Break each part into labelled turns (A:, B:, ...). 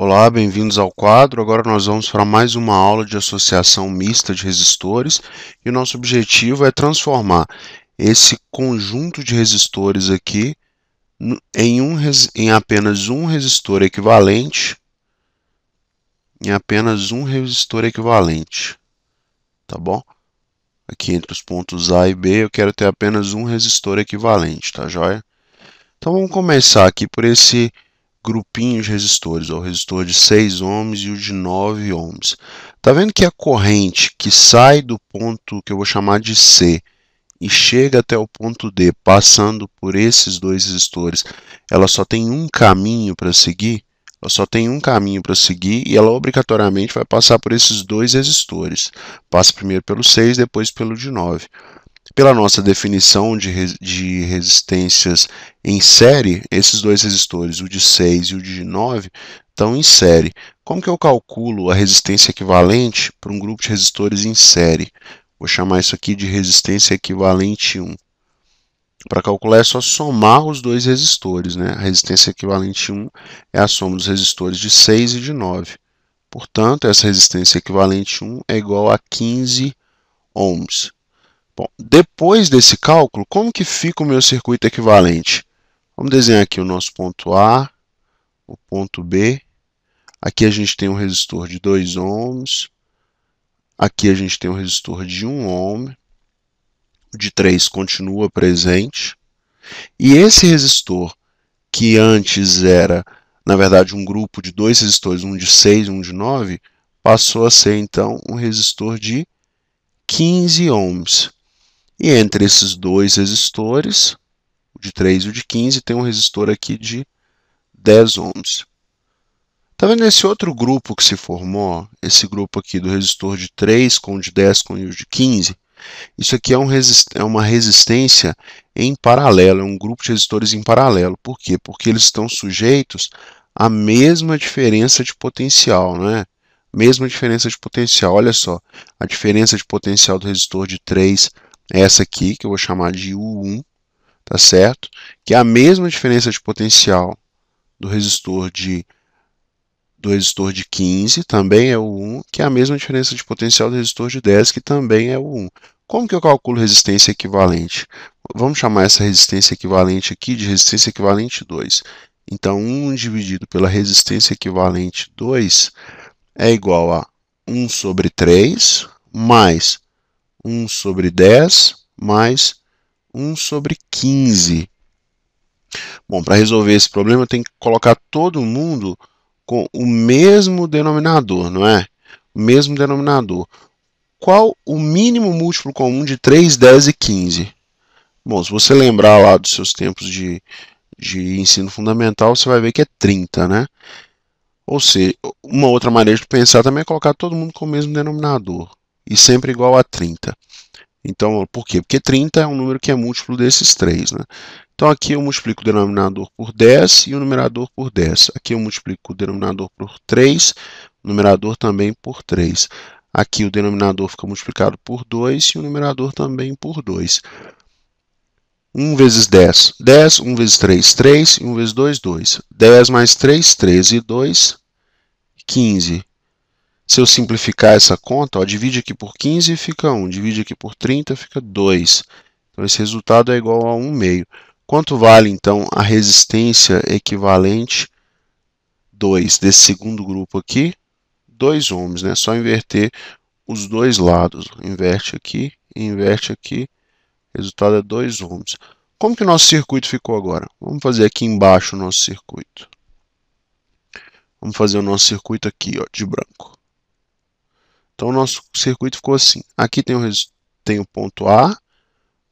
A: Olá, bem-vindos ao quadro. Agora nós vamos para mais uma aula de associação mista de resistores e o nosso objetivo é transformar esse conjunto de resistores aqui em apenas um resistor equivalente, tá bom? Aqui entre os pontos A e B eu quero ter apenas um resistor equivalente, tá joia? Então vamos começar aqui por esse grupinho de resistores, o resistor de 6 ohms e o de 9 ohms. Tá vendo que a corrente que sai do ponto que eu vou chamar de C e chega até o ponto D, passando por esses dois resistores, ela só tem um caminho para seguir? Ela só tem um caminho para seguir e ela obrigatoriamente vai passar por esses dois resistores. Passa primeiro pelo 6, depois pelo de 9. Pela nossa definição de resistências em série, esses dois resistores, o de 6 e o de 9, estão em série. Como que eu calculo a resistência equivalente para um grupo de resistores em série? Vou chamar isso aqui de resistência equivalente 1. Para calcular é só somar os dois resistores, né? A resistência equivalente 1 é a soma dos resistores de 6 e de 9. Portanto, essa resistência equivalente 1 é igual a 15 ohms. Bom, depois desse cálculo, como que fica o meu circuito equivalente? Vamos desenhar aqui o nosso ponto A, o ponto B. Aqui a gente tem um resistor de 2 ohms. Aqui a gente tem um resistor de 1 ohm. O de 3 continua presente. E esse resistor, que antes era, na verdade, um grupo de dois resistores, um de 6 e um de 9, passou a ser, então, um resistor de 15 ohms. E entre esses dois resistores, o de 3 e o de 15, tem um resistor aqui de 10 ohms. Está vendo esse outro grupo que se formou? Esse grupo aqui do resistor de 3 com o de 10 com o de 15? Isso aqui é uma resistência em paralelo, é um grupo de resistores em paralelo. Por quê? Porque eles estão sujeitos à mesma diferença de potencial, né? Mesma diferença de potencial. Olha só, a diferença de potencial do resistor de 3 é essa aqui, que eu vou chamar de U1, tá certo? Que é a mesma diferença de potencial do resistor de 15, também é U1, que é a mesma diferença de potencial do resistor de 10, que também é U1. Como que eu calculo resistência equivalente? Vamos chamar essa resistência equivalente aqui de resistência equivalente 2. Então, 1 dividido pela resistência equivalente 2 é igual a 1 sobre 3 mais 1 sobre 10 mais 1 sobre 15. Bom, para resolver esse problema, tem que colocar todo mundo com o mesmo denominador, não é? O mesmo denominador. Qual o mínimo múltiplo comum de 3, 10 e 15? Bom, se você lembrar lá dos seus tempos de ensino fundamental, você vai ver que é 30, né? Ou seja, uma outra maneira de pensar também é colocar todo mundo com o mesmo denominador e sempre igual a 30. Então, por quê? Porque 30 é um número que é múltiplo desses três, né? Então, aqui eu multiplico o denominador por 10 e o numerador por 10. Aqui eu multiplico o denominador por 3, o numerador também por 3. Aqui o denominador fica multiplicado por 2 e o numerador também por 2. 1 vezes 10, 10. 1 vezes 3, 3. E 1 vezes 2, 2. 10 mais 3, 13. E 2, 15. Se eu simplificar essa conta, ó, divide aqui por 15 fica 1. Divide aqui por 30 fica 2. Então, esse resultado é igual a 1 meio. Quanto vale, então, a resistência equivalente 2 desse segundo grupo aqui? 2 ohms, né? Só inverter os dois lados. Inverte aqui e inverte aqui. O resultado é 2 ohms. Como que o nosso circuito ficou agora? Vamos fazer aqui embaixo o nosso circuito. Vamos fazer o nosso circuito aqui, ó, de branco. Então, o nosso circuito ficou assim. Aqui tem o ponto A,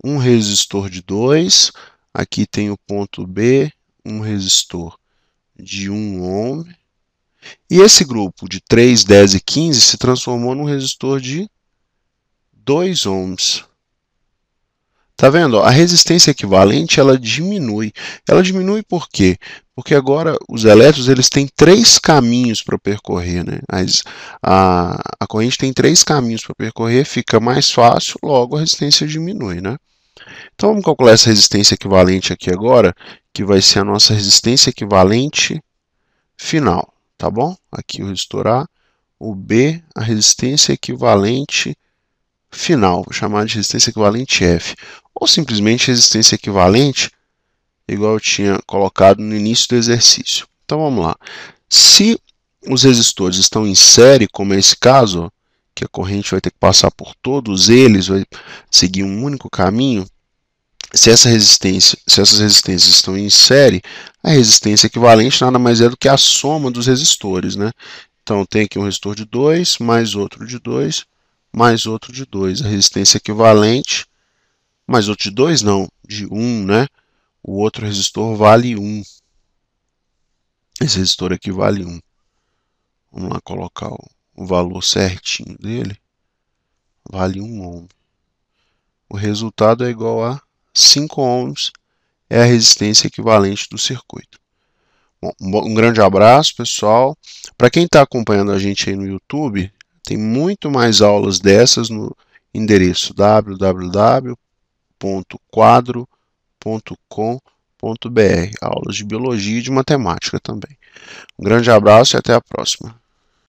A: um resistor de 2. Aqui tem o ponto B, um resistor de 1 ohm. E esse grupo de 3, 10 e 15 se transformou num resistor de 2 ohms. Tá vendo? A resistência equivalente, ela diminui. Ela diminui por quê? Porque agora os elétrons eles têm 3 caminhos para percorrer, né? A corrente tem 3 caminhos para percorrer, fica mais fácil, logo a resistência diminui, né? Então vamos calcular essa resistência equivalente aqui agora, que vai ser a nossa resistência equivalente final. tá bom? Aqui o resistor A, o B, a resistência equivalente final, vou chamar de resistência equivalente F, ou simplesmente resistência equivalente, igual eu tinha colocado no início do exercício. Então vamos lá. Se os resistores estão em série, como é esse caso, ó, que a corrente vai ter que passar por todos eles, vai seguir um único caminho, se essas resistências estão em série, a resistência equivalente nada mais é do que a soma dos resistores, né? Então tem aqui um resistor de 2, mais outro de 2, mais outro de 2. A resistência equivalente, mais outro de 2 não, de 1, né? O outro resistor vale 1. Esse resistor aqui vale 1. Vamos lá colocar o valor certinho dele. Vale 1 ohm. O resultado é igual a 5 ohms, é a resistência equivalente do circuito. Bom, um grande abraço, pessoal. Para quem está acompanhando a gente aí no YouTube, tem muito mais aulas dessas no endereço www.quadro.com.br. Aulas de biologia e de matemática também. Um grande abraço e até a próxima.